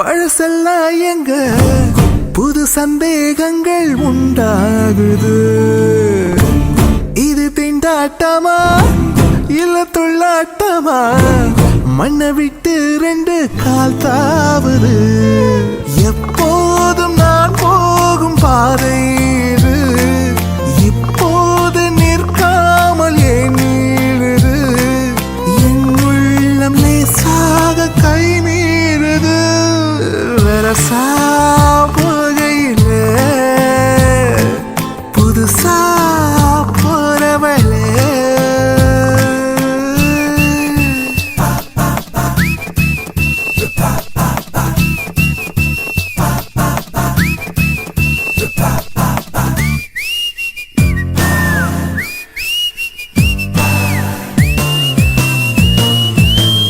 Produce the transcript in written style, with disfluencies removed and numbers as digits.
பழசெல்லாம் எங்க புது சந்தேகங்கள் உண்டாகுது. இது திண்டாட்டமா இல்ல துள்ளாட்டமா? மண்ணை விட்டு 2 கால் தாவுது. எப்போதும் நான் போகும் பாதை இது. இப்போது நிற்காமல் ஏன் நீளுது? என் உள்ளம் லேசாக கை மீறுது. வரசா